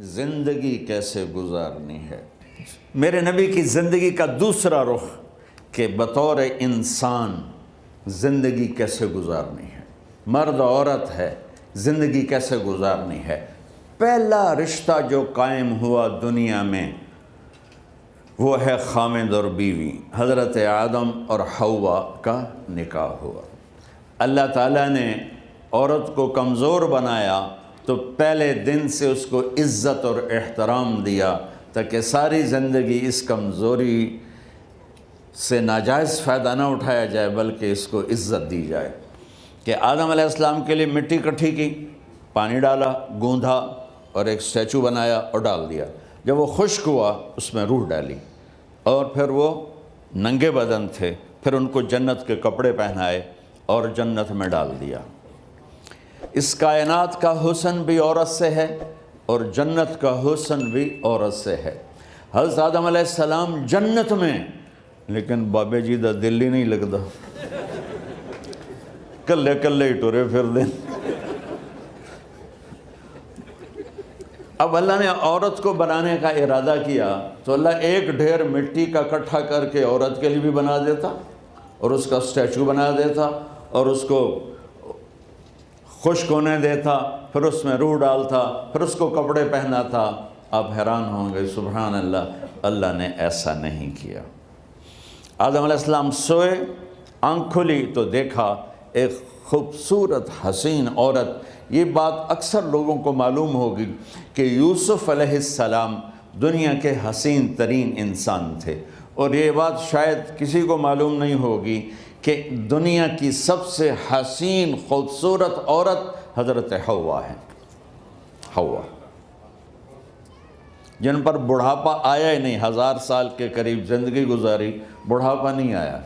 زندگی کیسے گزارنی ہے۔ میرے نبی کی زندگی کا دوسرا رخ کہ بطور انسان زندگی کیسے گزارنی ہے، مرد عورت ہے زندگی کیسے گزارنی ہے۔ پہلا رشتہ جو قائم ہوا دنیا میں وہ ہے خامد اور بیوی، حضرت آدم اور حوا کا نکاح ہوا۔ اللہ تعالیٰ نے عورت کو کمزور بنایا تو پہلے دن سے اس کو عزت اور احترام دیا تاکہ ساری زندگی اس کمزوری سے ناجائز فائدہ نہ اٹھایا جائے بلکہ اس کو عزت دی جائے۔ کہ آدم علیہ السلام کے لیے مٹی اکٹھی کی، پانی ڈالا، گوندھا اور ایک اسٹیچو بنایا اور ڈال دیا۔ جب وہ خشک ہوا اس میں روح ڈالی اور پھر وہ ننگے بدن تھے، پھر ان کو جنت کے کپڑے پہنائے اور جنت میں ڈال دیا۔ اس کائنات کا حسن بھی عورت سے ہے اور جنت کا حسن بھی عورت سے ہے۔ حضرت آدم علیہ السلام جنت میں، لیکن بابے جی دا دل ہی نہیں لگتا، کلے کلے ہی ٹرے پھر دیں۔ اب اللہ نے عورت کو بنانے کا ارادہ کیا تو اللہ ایک ڈھیر مٹی کا اکٹھا کر کے عورت کے لیے بھی بنا دیتا اور اس کا اسٹیچو بنا دیتا اور اس کو خشک ہونے دیتا، پھر اس میں روح ڈالتا، پھر اس کو کپڑے پہناتا۔ آپ حیران ہوں گے، سبحان اللہ، اللہ نے ایسا نہیں کیا۔ آدم علیہ السلام سوئے، آنکھ کھلی تو دیکھا ایک خوبصورت حسین عورت۔ یہ بات اکثر لوگوں کو معلوم ہوگی کہ یوسف علیہ السلام دنیا کے حسین ترین انسان تھے، اور یہ بات شاید کسی کو معلوم نہیں ہوگی کہ دنیا کی سب سے حسین خوبصورت عورت حضرت حوا ہے۔ حوا جن پر بڑھاپا آیا ہی نہیں، 1000 سال کے قریب زندگی گزاری، بڑھاپا نہیں آیا۔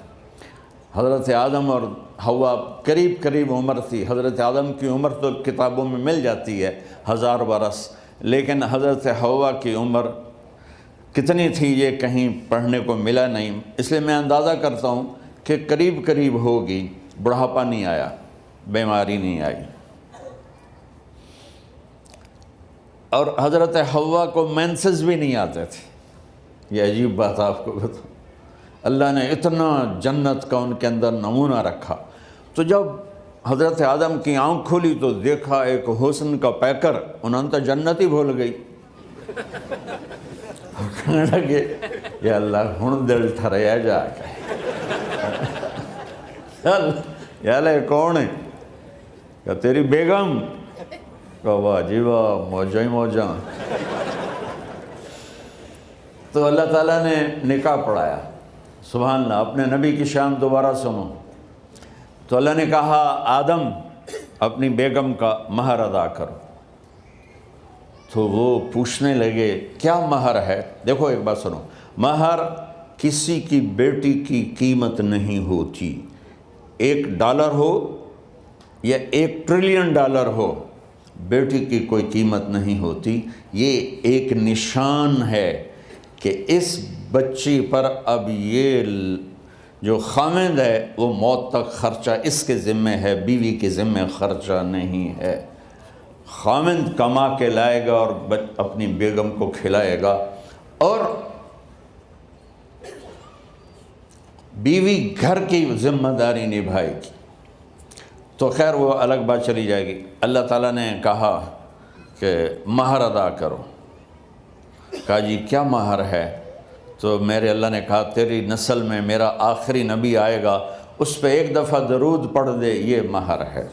حضرت آدم اور حوا قریب قریب عمر تھی۔ حضرت آدم کی عمر تو کتابوں میں مل جاتی ہے 1000 برس، لیکن حضرت حوا کی عمر کتنی تھی یہ کہیں پڑھنے کو ملا نہیں، اس لیے میں اندازہ کرتا ہوں کہ قریب قریب ہوگی۔ بڑھاپا نہیں آیا، بیماری نہیں آئی، اور حضرت حوا کو مینسز بھی نہیں آتے تھے۔ یہ عجیب بات آپ کو بتاؤں، اللہ نے اتنا جنت کا ان کے اندر نمونہ رکھا۔ تو جب حضرت آدم کی آنکھ کھلی تو دیکھا ایک حسن کا پیکر، انہوں تو جنت ہی بھول گئی۔ کہنے لگے یا اللہ ہن دل ٹھریا جا کے، یا اللہ کون ہے؟ کہ تیری بیگم۔ کہ واہ جی واہ، موجاں ہی موجاں۔ تو اللہ تعالیٰ نے نکاح پڑھایا۔ سبحان اللہ، اپنے نبی کی شان دوبارہ سنو۔ تو اللہ نے کہا آدم اپنی بیگم کا مہر ادا کرو۔ تو وہ پوچھنے لگے کیا مہر ہے؟ دیکھو ایک بات سنو، مہر کسی کی بیٹی کی قیمت نہیں ہوتی۔ $1 ہو یا $1 ٹریلین ہو، بیٹی کی کوئی قیمت نہیں ہوتی۔ یہ ایک نشان ہے کہ اس بچی پر اب یہ جو خامند ہے وہ موت تک خرچہ اس کے ذمہ ہے، بیوی کے ذمہ خرچہ نہیں ہے۔ خامند کما کے لائے گا اور اپنی بیگم کو کھلائے گا، اور بیوی گھر کی ذمہ داری نبھائے گی۔ تو خیر وہ الگ بات چلی جائے گی۔ اللہ تعالیٰ نے کہا کہ مہر ادا کرو۔ کہا جی کیا مہر ہے؟ تو میرے اللہ نے کہا تیری نسل میں میرا آخری نبی آئے گا، اس پہ ایک دفعہ درود پڑھ دے، یہ مہر ہے۔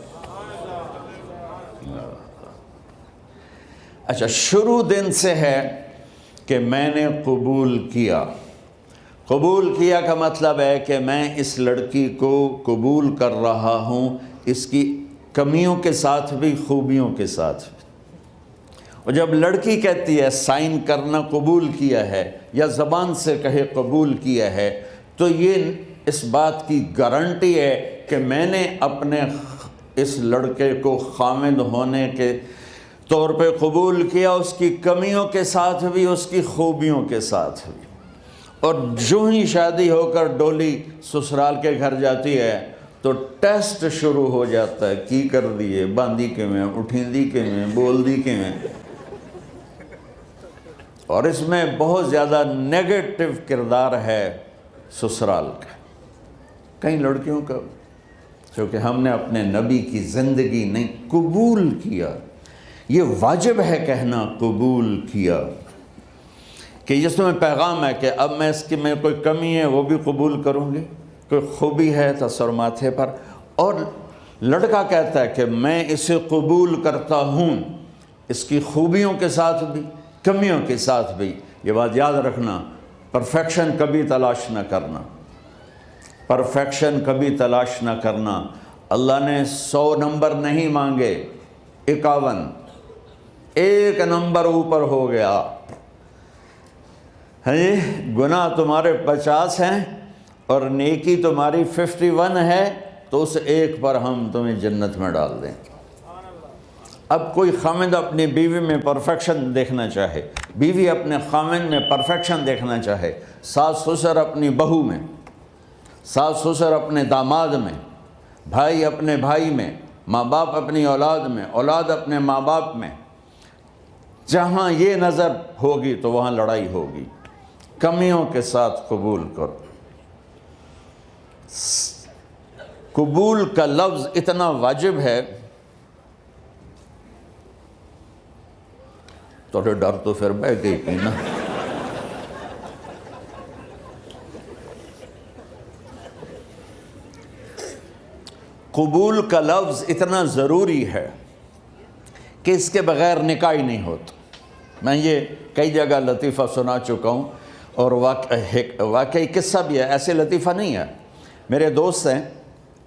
اچھا، شروع دن سے ہے کہ میں نے قبول کیا۔ قبول کیا کا مطلب ہے کہ میں اس لڑکی کو قبول کر رہا ہوں، اس کی کمیوں کے ساتھ بھی خوبیوں کے ساتھ بھی۔ اور جب لڑکی کہتی ہے سائن کرنا قبول کیا ہے، یا زبان سے کہے قبول کیا ہے، تو یہ اس بات کی گارنٹی ہے کہ میں نے اپنے اس لڑکے کو خامد ہونے کے طور پہ قبول کیا، اس کی کمیوں کے ساتھ بھی، اس کی خوبیوں کے ساتھ بھی۔ اور جو ہی شادی ہو کر ڈولی سسرال کے گھر جاتی ہے تو ٹیسٹ شروع ہو جاتا ہے، کی کر دیے، باندھی کے میں، اٹھیں دی کے میں، بول دی کے میں۔ اور اس میں بہت زیادہ نیگیٹو کردار ہے سسرال کا. کئی لڑکیوں کا چونکہ ہم نے اپنے نبی کی زندگی نہیں قبول کیا. یہ واجب ہے کہنا قبول کیا کہ جس میں پیغام ہے کہ اب میں اس کی میں کوئی کمی ہے وہ بھی قبول کروں گی, کوئی خوبی ہے تو سر ماتھے پر. اور لڑکا کہتا ہے کہ میں اسے قبول کرتا ہوں, اس کی خوبیوں کے ساتھ بھی کمیوں کے ساتھ بھی. یہ بات یاد رکھنا, پرفیکشن کبھی تلاش نہ کرنا, پرفیکشن کبھی تلاش نہ کرنا. اللہ نے 100 نمبر نہیں مانگے, 51, ایک نمبر اوپر ہو گیا. گناہ تمہارے 50 ہیں اور نیکی تمہاری 51 ہے, تو اس ایک پر ہم تمہیں جنت میں ڈال دیں. اب کوئی خامند اپنی بیوی میں پرفیکشن دیکھنا چاہے, بیوی اپنے خامند میں پرفیکشن دیکھنا چاہے, ساس سسر اپنی بہو میں, ساس سسر اپنے داماد میں, بھائی اپنے بھائی میں, ماں باپ اپنی اولاد میں, اولاد اپنے ماں باپ میں, جہاں یہ نظر ہوگی تو وہاں لڑائی ہوگی. کمیوں کے ساتھ قبول کرو. قبول کا لفظ اتنا واجب ہے, تو ڈر تو پھر بہ گئی تھی نا. قبول کا لفظ اتنا ضروری ہے کہ اس کے بغیر نکاح ہی نہیں ہوتا. میں یہ کئی جگہ لطیفہ سنا چکا ہوں, اور واقعی قصہ بھی ہے, ایسے لطیفہ نہیں ہے. میرے دوست ہیں,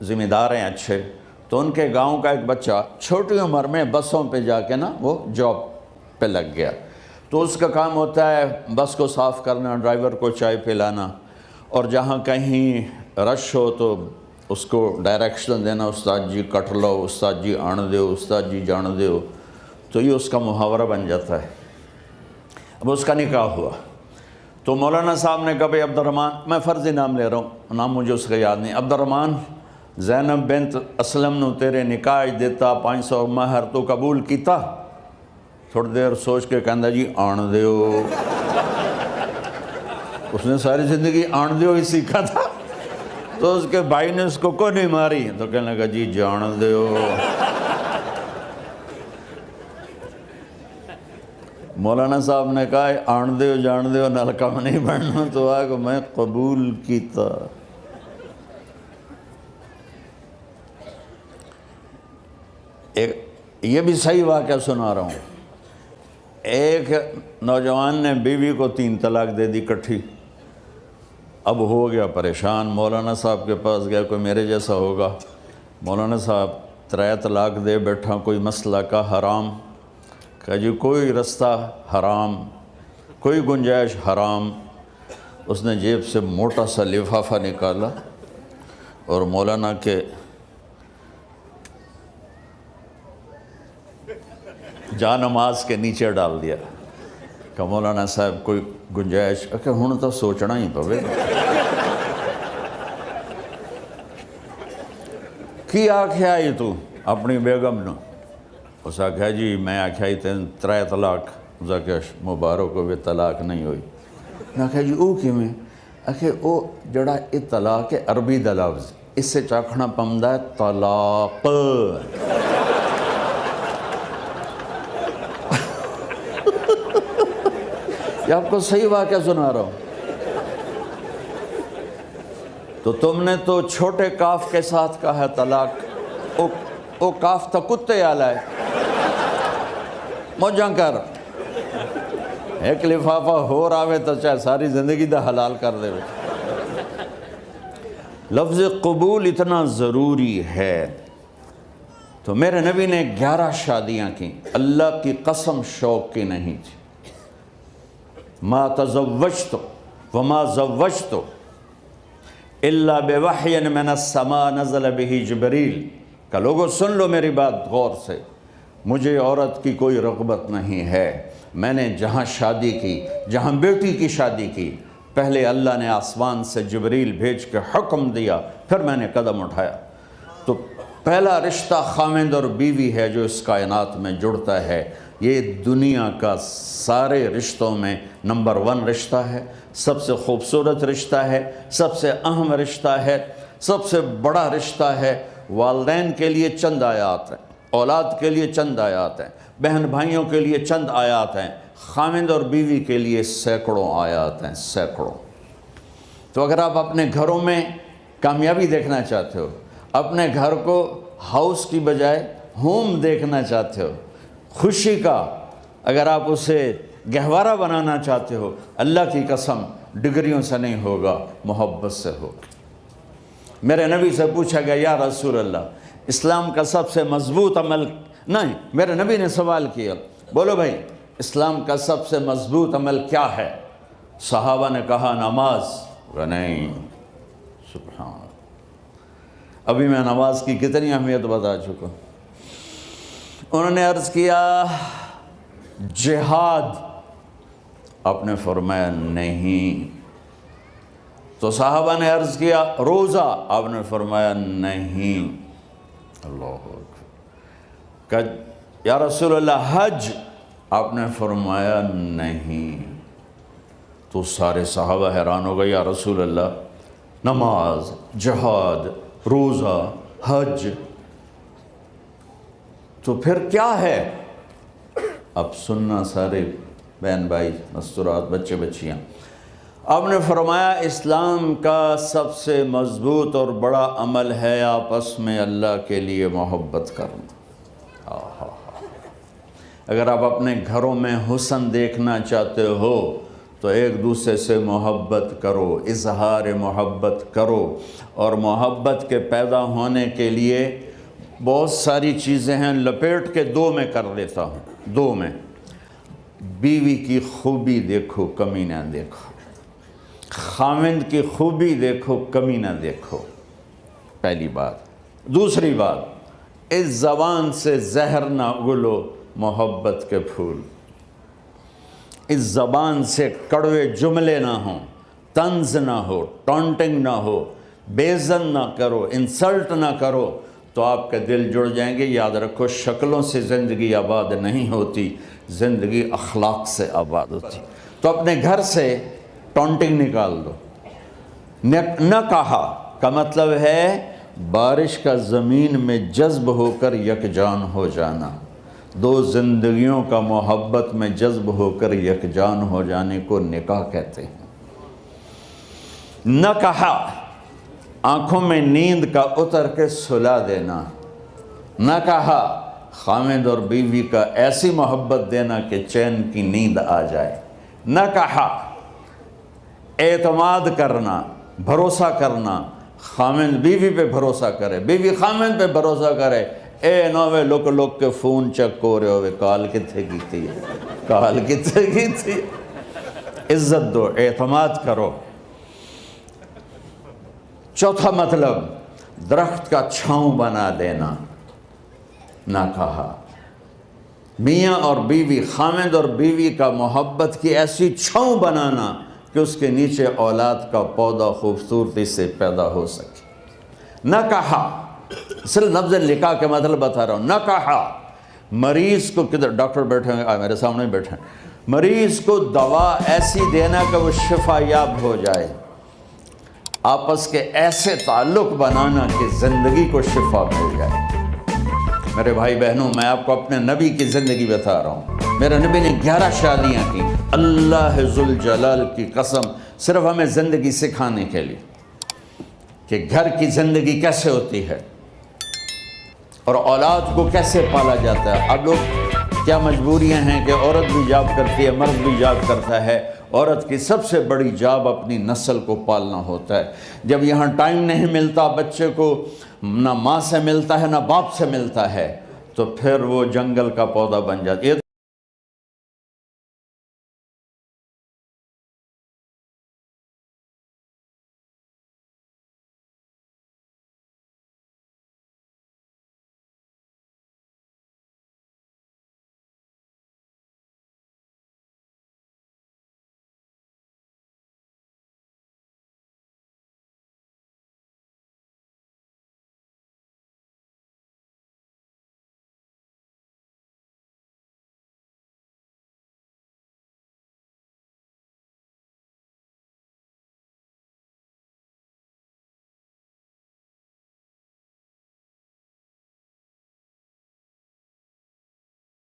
ذمہ دار ہیں اچھے, تو ان کے گاؤں کا ایک بچہ چھوٹی عمر میں بسوں پہ جا کے نا وہ جاب پہ لگ گیا. تو اس کا کام ہوتا ہے بس کو صاف کرنا, ڈرائیور کو چائے پلانا, اور جہاں کہیں رش ہو تو اس کو ڈائریکشن دینا, استاد جی کٹ لو, استاد جی آن دیو, استاد جی جان دیو. تو یہ اس کا محاورہ بن جاتا ہے. اب اس کا نکاح ہوا تو مولانا صاحب نے کہا بھائی عبد الرحمن, میں فرضی نام لے رہا ہوں, نام مجھے اس کا یاد نہیں, عبد الرحمن زینب بنت اسلم نو تیرے نکاح دیتا 500 مہر تو قبول کیتا. تھوڑی دیر سوچ کے کہندا جی آن دیو. اس نے ساری زندگی آن دیو ہی سیکھا تھا. تو اس کے بھائی نے اس کو نہیں ماری, تو کہنے لگا جی جان دیو. مولانا صاحب نے کہا آن دیو جان دیو نال کم نہیں بننا, تو آگا میں قبول کیتا. یہ بھی صحیح واقعہ سنا رہا ہوں. ایک نوجوان نے بیوی کو 3 طلاق دے دی کٹھی. اب ہو گیا پریشان, مولانا صاحب کے پاس گیا, کوئی میرے جیسا ہوگا. مولانا صاحب 3 طلاق دے بیٹھا, کوئی مسئلہ کا حرام. کہا جی کوئی رستہ حرام, کوئی گنجائش حرام. اس نے جیب سے موٹا سا لفافہ نکالا اور مولانا کے جا نماز کے نیچے ڈال دیا. کہ مولانا صاحب کوئی گنجائش, کہ ہن تو سوچنا ہی پوے. کی آکھیا یہ تو اپنی بیگم نو؟ اس آکھیا جی میں آکھیا ہی 3 طلاق. اس آکھیا مبارک ہوئے طلاق نہیں ہوئی. میں آکھیا جی او کیویں؟ آکھیا او جڑا یہ طلاق ہے عربی دا لفظ, اس سے چاکھنا پمدا ہے طلاق. یہ آپ کو صحیح واقعہ سنا رہا ہوں. تو تم نے تو چھوٹے کاف کے ساتھ کہا ہے طلاق. او کاف تا کتے آلا ہے, موجاں کر. ایک لفافہ ہو راوے تو چاہے ساری زندگی دا حلال کر دے. لفظ قبول اتنا ضروری ہے. تو میرے نبی نے 11 شادیاں کی, اللہ کی قسم شوق کی نہیں تھی. ما تزوجت وما زوجت الا بوحی من السماء نزل به جبریل. کہ لوگوں سن لو میری بات غور سے, مجھے عورت کی کوئی رغبت نہیں ہے. میں نے جہاں شادی کی, جہاں بیٹی کی شادی کی, پہلے اللہ نے آسمان سے جبریل بھیج کے حکم دیا, پھر میں نے قدم اٹھایا. تو پہلا رشتہ خامند اور بیوی ہے جو اس کائنات میں جڑتا ہے. یہ دنیا کا سارے رشتوں میں نمبر 1 رشتہ ہے، سب سے خوبصورت رشتہ ہے، سب سے اہم رشتہ ہے، سب سے بڑا رشتہ ہے۔ والدین کے لیے چند آیات ہیں، اولاد کے لیے چند آیات ہیں، بہن بھائیوں کے لیے چند آیات ہیں، خاوند اور بیوی کے لیے سینکڑوں آیات ہیں، سینکڑوں۔ تو اگر آپ اپنے گھروں میں کامیابی دیکھنا چاہتے ہو، اپنے گھر کو ہاؤس کی بجائے ہوم دیکھنا چاہتے ہو، خوشی کا اگر آپ اسے گہوارہ بنانا چاہتے ہو، اللہ کی قسم ڈگریوں سے نہیں ہوگا، محبت سے ہوگا۔ میرے نبی سے پوچھا گیا یا رسول اللہ اسلام کا سب سے مضبوط عمل، نہیں، میرے نبی نے سوال کیا، بولو بھائی اسلام کا سب سے مضبوط عمل کیا ہے؟ صحابہ نے کہا نماز۔ نہیں، سبحان اللہ، ابھی میں نماز کی کتنی اہمیت بتا چکا۔ انہوں نے عرض کیا جہاد، آپ نے فرمایا نہیں۔ تو صحابہ نے عرض کیا روزہ، آپ نے فرمایا نہیں۔ اللہ اکبر۔ کہ یا رسول اللہ حج، آپ نے فرمایا نہیں۔ تو سارے صحابہ حیران ہو گئے، یا رسول اللہ نماز، جہاد، روزہ، حج، تو پھر کیا ہے؟ اب سننا سارے بہن بھائی، مستورات، بچے بچیاں، آپ نے فرمایا اسلام کا سب سے مضبوط اور بڑا عمل ہے آپس میں اللہ کے لیے محبت کرنا۔ اگر آپ اپنے گھروں میں حسن دیکھنا چاہتے ہو تو ایک دوسرے سے محبت کرو، اظہار محبت کرو، اور محبت کے پیدا ہونے کے لیے بہت ساری چیزیں ہیں، لپیٹ کے 2 میں کر لیتا ہوں، 2 میں۔ بیوی کی خوبی دیکھو، کمی نہ دیکھو، خاوند کی خوبی دیکھو، کمی نہ دیکھو، پہلی بات۔ دوسری بات، اس زبان سے زہر نہ اگلو محبت کے پھول، اس زبان سے کڑوے جملے نہ ہوں، طنز نہ ہو، ٹانٹنگ نہ ہو، بیزن نہ کرو، انسلٹ نہ کرو، تو آپ کے دل جڑ جائیں گے۔ یاد رکھو شکلوں سے زندگی آباد نہیں ہوتی، زندگی اخلاق سے آباد ہوتی۔ تو اپنے گھر سے ٹانٹنگ نکال دو۔ نہ کہا کا مطلب ہے بارش کا زمین میں جذب ہو کر یکجان ہو جانا، 2 زندگیوں کا محبت میں جذب ہو کر یکجان ہو جانے کو نکاح کہتے ہیں۔ نہ کہا آنکھوں میں نیند کا اتر کے سلا دینا، نہ کہا خاوند اور بیوی کا ایسی محبت دینا کہ چین کی نیند آ جائے، نہ کہا اعتماد کرنا، بھروسہ کرنا، خاوند بیوی پہ بھروسہ کرے، بیوی خاوند پہ بھروسہ کرے۔ اے نوے لوک کے فون چیک ہو رہے ہوئے، کال کتنے کی تھی، کال کتنے کی تھی۔ عزت دو، اعتماد کرو۔ چوتھا مطلب درخت کا چھاؤں بنا دینا، نہ کہا میاں اور بیوی، خاوند اور بیوی کا محبت کی ایسی چھاؤں بنانا کہ اس کے نیچے اولاد کا پودا خوبصورتی سے پیدا ہو سکے۔ نہ کہا، صرف لفظ نکاح کے مطلب بتا رہا ہوں، نہ کہا مریض کو، کدھر ڈاکٹر بیٹھے ہیں، میرے سامنے بیٹھے ہیں، مریض کو دوا ایسی دینا کہ وہ شفا یاب ہو جائے، آپس کے ایسے تعلق بنانا کہ زندگی کو شفا مل جائے۔ میرے بھائی بہنوں، میں آپ کو اپنے نبی کی زندگی بتا رہا ہوں۔ میرے نبی نے 11 شادیاں کی، اللہ ذوالجلال کی قسم، صرف ہمیں زندگی سکھانے کے لیے کہ گھر کی زندگی کیسے ہوتی ہے اور اولاد کو کیسے پالا جاتا ہے۔ اب لوگ کیا مجبوریاں ہیں کہ عورت بھی جاب کرتی ہے، مرد بھی جاب کرتا ہے۔ عورت کی سب سے بڑی جاب اپنی نسل کو پالنا ہوتا ہے۔ جب یہاں ٹائم نہیں ملتا بچے کو، نہ ماں سے ملتا ہے نہ باپ سے ملتا ہے، تو پھر وہ جنگل کا پودا بن جاتا ہے۔